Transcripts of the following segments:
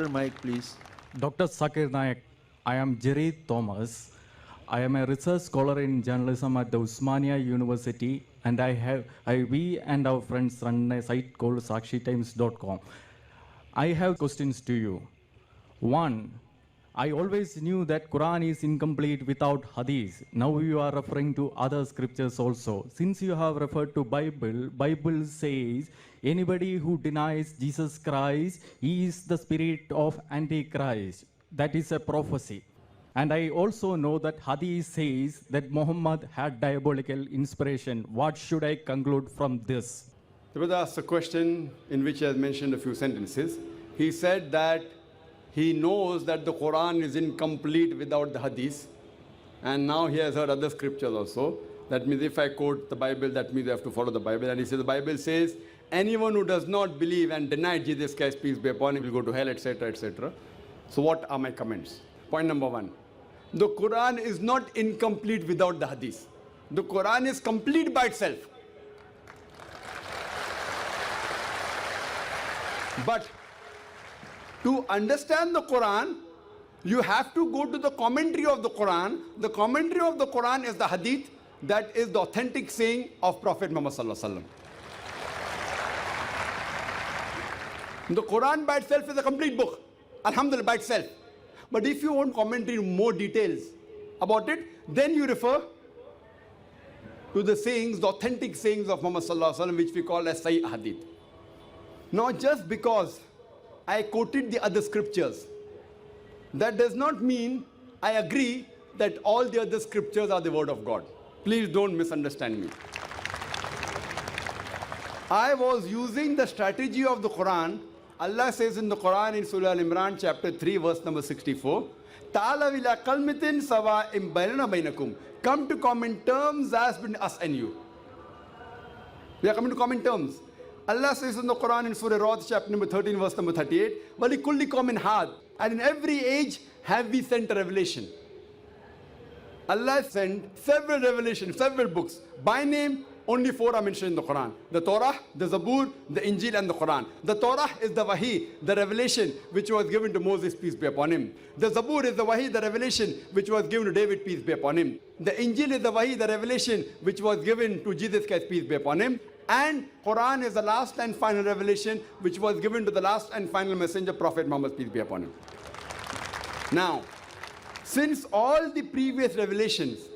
Mic, please. Dr. Sakir Naik, I am Jerry Thomas. I am a research scholar in journalism at the Usmania University, and we and our friends run a site called SakshiTimes.com. I have questions to you. One, I always knew that Quran is incomplete without Hadith. Now you are referring to other scriptures also. Since you have referred to Bible says anybody who denies Jesus Christ is the spirit of Antichrist. That is a prophecy. And I also know that Hadith says that Muhammad had diabolical inspiration. What should I conclude from this? The brother asked a question in which he has mentioned a few sentences. He said that he knows that the Quran is incomplete without the Hadith. And now he has heard other scriptures also. That means if I quote the Bible, that means I have to follow the Bible. And he says the Bible says, anyone who does not believe and deny Jesus Christ, peace be upon him, will go to hell, etc., etc. So what are my comments? Point number one. The Quran is not incomplete without the Hadith. The Quran is complete by itself. But to understand the Quran, you have to go to the commentary of the Quran. The commentary of the Quran is the Hadith, that is the authentic saying of Prophet Muhammad Sallallahu Alaihi Wasallam. The Quran by itself is a complete book, alhamdulillah, by itself. But if you want commentary in more details about it, then you refer to the sayings, the authentic sayings of Muhammad Sallallahu Alaihi Wasallam, which we call as Sahih Hadith. Now, just because I quoted the other scriptures, that does not mean I agree that all the other scriptures are the word of God. Please don't misunderstand me. I was using the strategy of the Quran. Allah says in the Quran in Surah Al-Imran chapter 3 verse number 64, Ta'ala ila kalmitin sawa'im bainana bainakum. Come to common terms as between us and you. We are coming to common terms. Allah says in the Quran in Surah Ra'd chapter number 13 verse number 38, Wali kulli qawmin had. And in every age have we sent a revelation. Allah sent several revelations, several books. By name, only 4 are mentioned in the Quran. The Torah, the Zabur, the Injil and the Quran. The Torah is the Wahi, the revelation which was given to Moses, peace be upon him. The Zabur is the Wahi, the revelation which was given to David, peace be upon him. The Injil is the Wahi, the revelation which was given to Jesus Christ, peace be upon him. And Quran is the last and final revelation which was given to the last and final messenger, Prophet Muhammad, peace be upon him. Now, since all the previous revelations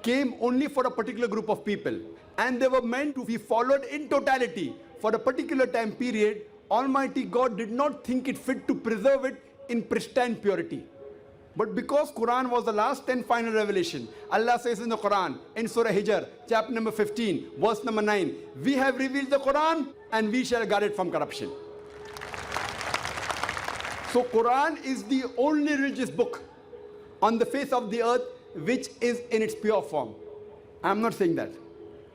came only for a particular group of people, and they were meant to be followed in totality for a particular time period, Almighty God did not think it fit to preserve it in pristine purity. But because Quran was the last and final revelation, Allah says in the Quran, in Surah Hijr, chapter number 15, verse number 9, we have revealed the Quran and we shall guard it from corruption. So Quran is the only religious book on the face of the earth which is in its pure form. I am not saying that.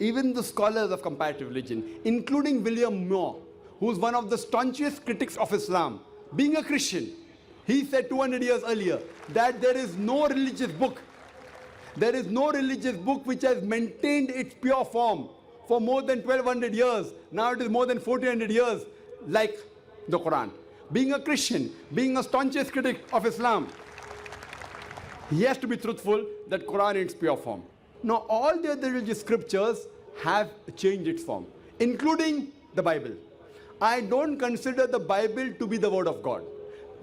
Even the scholars of comparative religion, including William Moore, who is one of the staunchest critics of Islam, being a Christian, he said 200 years earlier that there is no religious book which has maintained its pure form for more than 1200 years. Now it is more than 1400 years, like the Quran. Being a Christian, being a staunchest critic of Islam, he has to be truthful that Quran in its pure form. Now all the other religious scriptures have changed its form, including the Bible. I don't consider the Bible to be the word of God.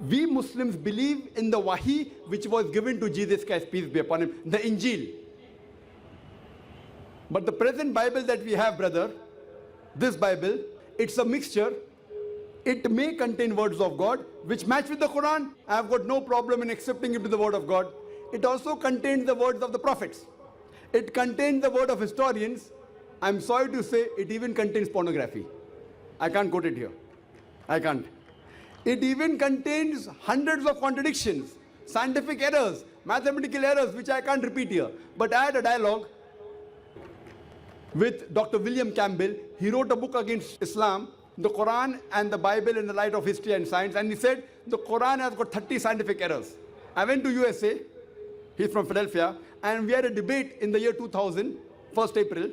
We Muslims believe in the Wahi which was given to Jesus Christ, peace be upon him, the Injil. But the present Bible that we have, brother, this Bible, it's a mixture. It may contain words of God which match with the Quran. I have got no problem in accepting it to the word of God. It also contains the words of the prophets. It contains the word of historians. I'm sorry to say it even contains pornography. I can't quote it here. I can't. It even contains hundreds of contradictions, scientific errors, mathematical errors, which I can't repeat here. But I had a dialogue with Dr. William Campbell. He wrote a book against Islam, the Quran and the Bible in the light of history and science. And he said the Quran has got 30 scientific errors. I went to USA. He's from Philadelphia. And we had a debate in the year 2000, 1st April,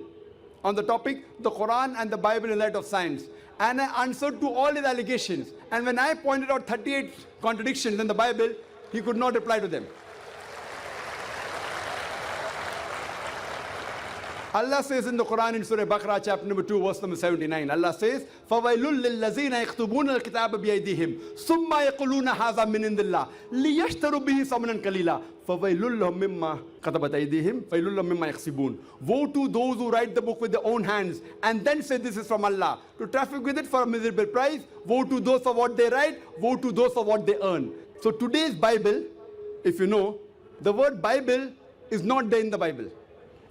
on the topic, the Quran and the Bible in light of science. and I answered to all his allegations. And when I pointed out 38 contradictions in the Bible, he could not reply to them. Allah says in the Quran in Surah Baqarah chapter number 2 verse number 79, Allah says, فَوَيْلٌ لِلَّذِينَ يَكْتُبُونَ الْكِتَابَ بِأَيْدِيهِمْ ثُمَّ يَقُولُونَ هَذَا مِنْ عِنْدِ اللَّهِ لِيَشْتَرُوا بِهِ ثَمَنًا قَلِيلًا فَوَيْلٌ لَهُم مِّمَّا كَتَبَتْ أَيْدِيهِمْ فَوَيْلٌ لَهُم مِّمَّا يَكْسِبُونَ. Woe to those who write the book with their own hands and then say this is from Allah, to traffic with it for a miserable price. Woe to those for what they write, woe to those for what they earn. So today's Bible, if you know, the word Bible is not there in the Bible.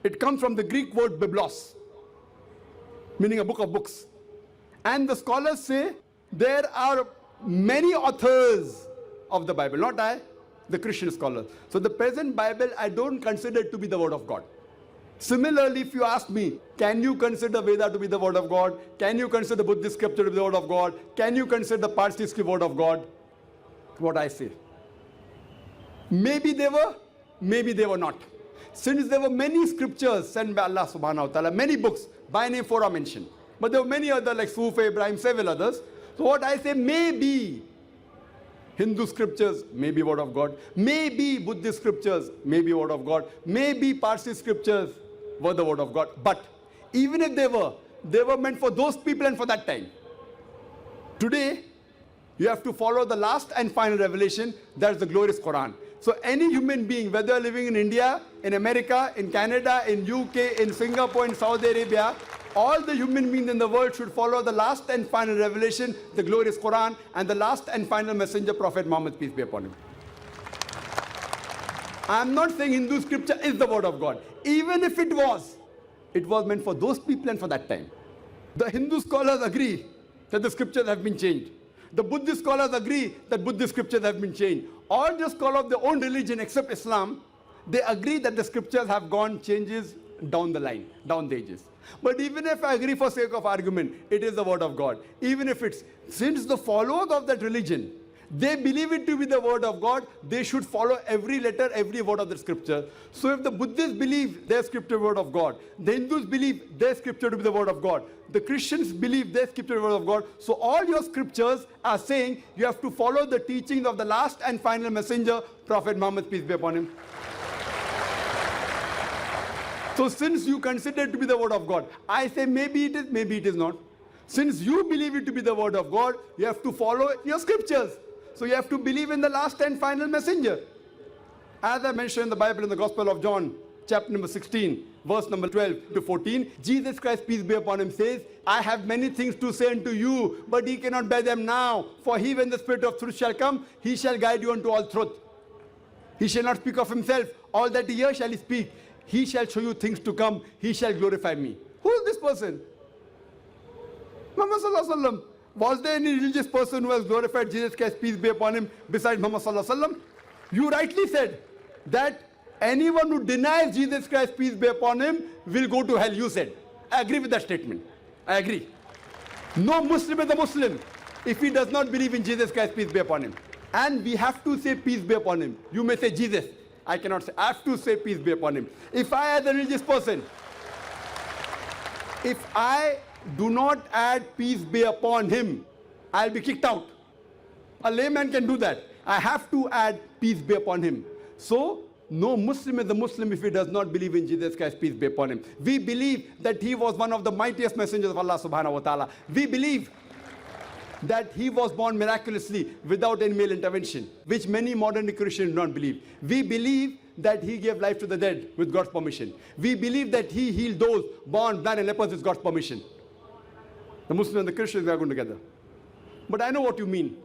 It comes from the Greek word biblos, meaning a book of books. And the scholars say there are many authors of the Bible, not I, the Christian scholars. So the present Bible, I don't consider it to be the word of God. Similarly, if you ask me, can you consider Veda to be the word of God? Can you consider Buddhist scripture to be the word of God? Can you consider the Parsi script word of God? What I say. Maybe they were, maybe they were not. Since there were many scriptures sent by Allah subhanahu wa ta'ala, many books, by name 4 are mentioned. But there were many others like Sufi, Ibrahim, several others. So what I say, maybe Hindu scriptures may be word of God, maybe Buddhist scriptures may be word of God, maybe Parsi scriptures were the word of God. But even if they were meant for those people and for that time. Today, you have to follow the last and final revelation, that is the glorious Quran. So any human being, whether living in India, in America, in Canada, in UK, in Singapore, in Saudi Arabia, all the human beings in the world should follow the last and final revelation, the glorious Quran, and the last and final messenger, Prophet Muhammad, peace be upon him. I am not saying Hindu scripture is the word of God. Even if it was meant for those people and for that time. The Hindu scholars agree that the scriptures have been changed. The Buddhist scholars agree that Buddhist scriptures have been changed. All the scholars of their own religion except Islam, they agree that the scriptures have gone changes down the line, down the ages. But even if I agree for sake of argument, it is the word of God. Even if it's, since the followers of that religion, they believe it to be the word of God, they should follow every letter, every word of the scripture. So if the Buddhists believe their scripture word of God, the Hindus believe their scripture to be the word of God, the Christians believe their scripture word of God, so all your scriptures are saying you have to follow the teachings of the last and final messenger, Prophet Muhammad, peace be upon him. So since you consider it to be the word of God, I say maybe it is, maybe it is not. Since you believe it to be the word of God, you have to follow your scriptures. So you have to believe in the last and final messenger. As I mentioned in the Bible, in the Gospel of John, chapter number 16, verse number 12 to 14, Jesus Christ, peace be upon him, says, I have many things to say unto you, but ye cannot bear them now. For he, when the Spirit of truth shall come, he shall guide you unto all truth. He shall not speak of himself. All that he hears shall he speak. He shall show you things to come. He shall glorify me. Who is this person? Muhammad Sallallahu Alaihi Wasallam. Was there any religious person who has glorified Jesus Christ, peace be upon him, besides Muhammad Sallallahu Alaihi Wasallam? You rightly said that anyone who denies Jesus Christ, peace be upon him, will go to hell, you said. I agree with that statement. I agree. No Muslim is a Muslim if he does not believe in Jesus Christ, peace be upon him. And we have to say peace be upon him. You may say Jesus. I cannot say. I have to say peace be upon him. If I, as a religious person, if I do not add peace be upon him, I'll be kicked out. A layman can do that. I have to add peace be upon him. So, no Muslim is a Muslim if he does not believe in Jesus Christ, peace be upon him. We believe that he was one of the mightiest messengers of Allah subhanahu wa ta'ala. We believe that he was born miraculously without any male intervention, which many modern Christians do not believe. We believe that he gave life to the dead with God's permission. We believe that he healed those born blind and lepers with God's permission. The Muslims and the Christians are going together. But I know what you mean.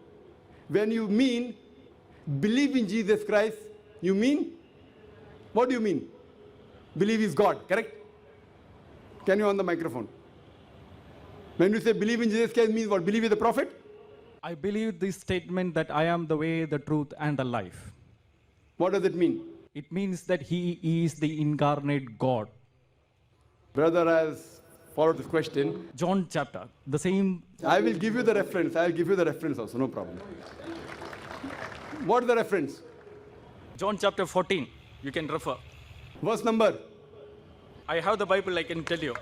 When you mean believe in Jesus Christ, you mean, what do you mean? Believe is God, correct? Can you on the microphone? When you say believe in Jesus Christ means what? Believe in the Prophet? I believe this statement that I am the way, the truth, and the life. What does it mean? It means that he is the incarnate God. Brother has followed this question. John chapter, the same. I will give you the reference. I will give you the reference also, no problem. What is the reference? John chapter 14, you can refer. Verse number. I have the Bible, I can tell you.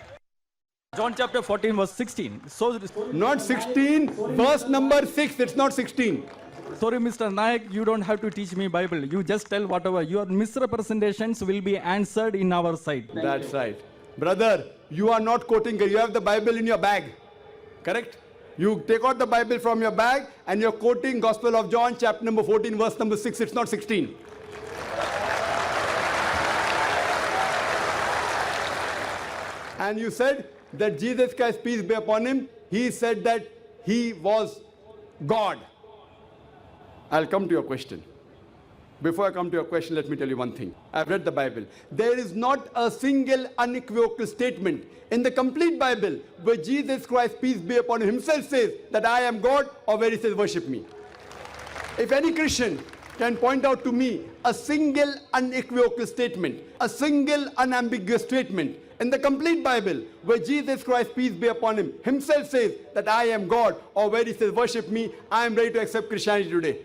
John chapter 14, verse 16. So, Not 16, verse number 6. It's not 16. sorry, Mr. Nayak, you don't have to teach me Bible. You just tell whatever. Your misrepresentations will be answered in our side. That's right. Brother, you are not quoting. You have the Bible in your bag. Correct? You take out the Bible from your bag and you're quoting Gospel of John, chapter number 14, verse number 6. It's not 16. And you said that Jesus Christ, peace be upon him, he said that he was God. I'll come to your question. Before I come to your question, let me tell you one thing. I've read the Bible. There is not a single unequivocal statement in the complete Bible where Jesus Christ, peace be upon him, himself says that I am God, or where he says worship me. If any Christian can point out to me a single unequivocal statement, a single unambiguous statement in the complete Bible where Jesus Christ, peace be upon him, himself says that I am God, or where he says worship me, I am ready to accept Christianity today.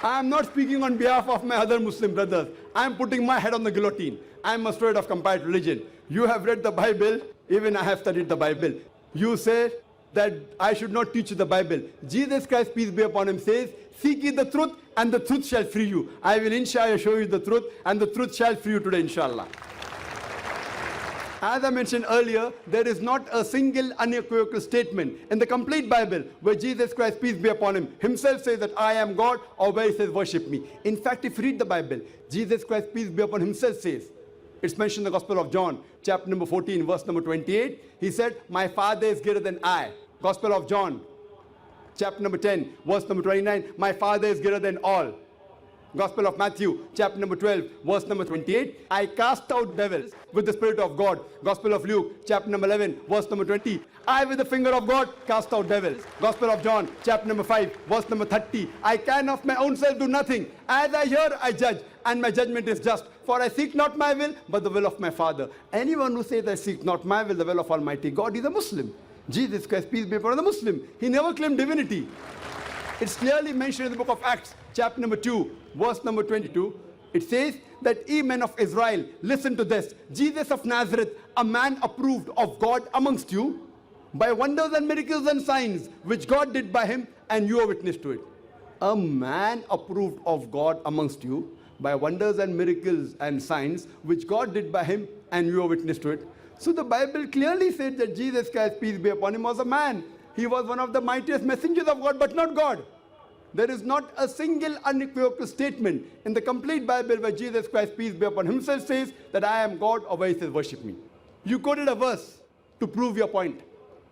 I am not speaking on behalf of my other Muslim brothers. I am putting my head on the guillotine. I am afraid of comparative religion. You have read the Bible, even I have studied the Bible. You say that I should not teach you the Bible. Jesus Christ, peace be upon him, says, seek ye the truth, and the truth shall free you. I will inshallah show you the truth, and the truth shall free you today, inshallah. As I mentioned earlier, there is not a single unequivocal statement in the complete Bible where Jesus Christ, peace be upon him, himself says that I am God, or where he says worship me. In fact, if you read the Bible, Jesus Christ, peace be upon him, himself says, it's mentioned in the Gospel of John, chapter number 14, verse number 28. He said, my Father is greater than I. Gospel of John, chapter number 10, verse number 29. My Father is greater than all. Gospel of Matthew, chapter number 12, verse number 28. I cast out devils with the Spirit of God. Gospel of Luke, chapter number 11, verse number 20. I, with the finger of God, cast out devils. Gospel of John, chapter number 5, verse number 30. I can of my own self do nothing. As I hear, I judge, and my judgment is just. For I seek not my will, but the will of my Father. Anyone who says, I seek not my will, the will of Almighty God, is a Muslim. Jesus Christ, peace be upon him, the Muslim. He never claimed divinity. It's clearly mentioned in the book of Acts, chapter number 2, verse number 22. It says that ye men of Israel, listen to this. Jesus of Nazareth, a man approved of God amongst you, by wonders and miracles and signs, which God did by him, and you are witness to it. A man approved of God amongst you, by wonders and miracles and signs, which God did by him, and you are witness to it. So the Bible clearly said that Jesus Christ, peace be upon him, was a man. He was one of the mightiest messengers of God, but not God. There is not a single unequivocal statement in the complete Bible where Jesus Christ, peace be upon him, himself says that I am God, or where he says worship me. You quoted a verse to prove your point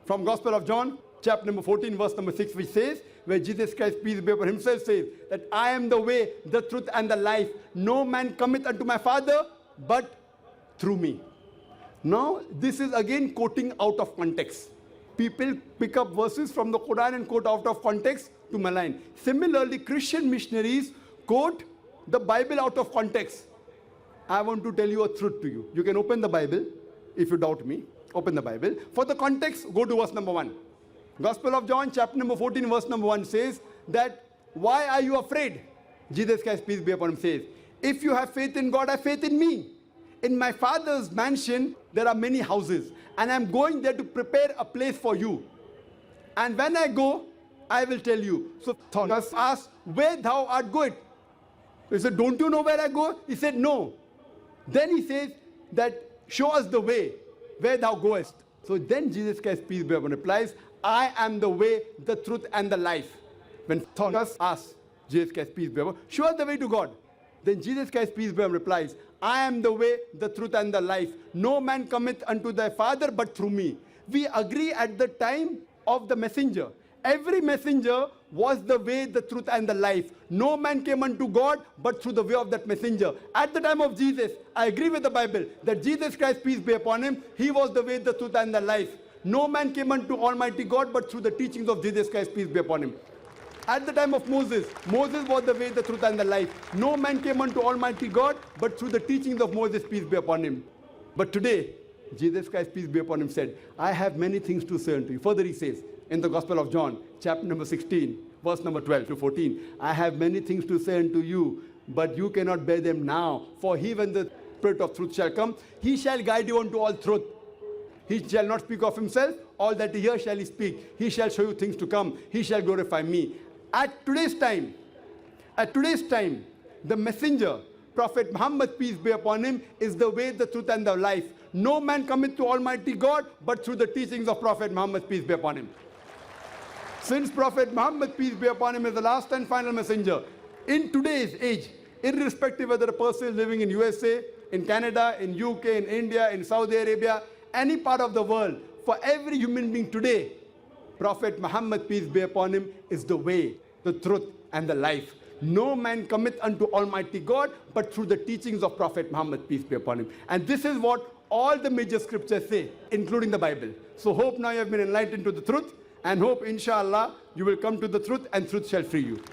from Gospel of John, chapter number 14, verse number 6, which says, where Jesus Christ, peace be upon him, himself says that I am the way, the truth, and the life. No man cometh unto my Father but through me. Now, this is again quoting out of context. People pick up verses from the Quran and quote out of context to malign. Similarly, Christian missionaries quote the Bible out of context. I want to tell you a truth to you. You can open the Bible if you doubt me. Open the Bible. For the context, go to verse number 1. Gospel of John, chapter number 14, verse number 1 says that, why are you afraid? Jesus Christ, peace be upon him, says, if you have faith in God, have faith in me. In my Father's mansion, there are many houses, and I'm going there to prepare a place for you. And when I go, I will tell you. So Thomas asked, where thou art going? He said, don't you know where I go? He said, no. Then he says that, show us the way, where thou goest. So then Jesus Christ, peace be upon him, replies, I am the way, the truth, and the life. When Thomas asks Jesus Christ, peace be upon him, show us the way to God. Then Jesus Christ, peace be upon him, replies, I am the way, the truth, and the life. No man cometh unto thy Father but through me. We agree at the time of the messenger. Every messenger was the way, the truth, and the life. No man came unto God but through the way of that messenger. At the time of Jesus, I agree with the Bible that Jesus Christ, peace be upon him, he was the way, the truth, and the life. No man came unto Almighty God but through the teachings of Jesus Christ, peace be upon him. At the time of Moses, Moses was the way, the truth, and the life. No man came unto Almighty God but through the teachings of Moses, peace be upon him. But today, Jesus Christ, peace be upon him, said, I have many things to say unto you. Further he says, in the Gospel of John, chapter number 16, verse number 12 to 14, I have many things to say unto you, but you cannot bear them now. For even the Spirit of truth shall come. He shall guide you unto all truth. He shall not speak of himself. All that he hears shall he speak. He shall show you things to come. He shall glorify me. At today's time, the messenger, Prophet Muhammad, peace be upon him, is the way, the truth, and the life. No man cometh to Almighty God but through the teachings of Prophet Muhammad, peace be upon him. Since Prophet Muhammad, peace be upon him, is the last and final messenger, in today's age, irrespective whether a person is living in USA, in Canada, in UK, in India, in Saudi Arabia, any part of the world, for every human being today, Prophet Muhammad, peace be upon him, is the way, the truth, and the life. No man cometh unto Almighty God but through the teachings of Prophet Muhammad, peace be upon him. And this is what all the major scriptures say, including the Bible. So hope now you have been enlightened to the truth, and hope inshallah you will come to the truth and truth shall free you.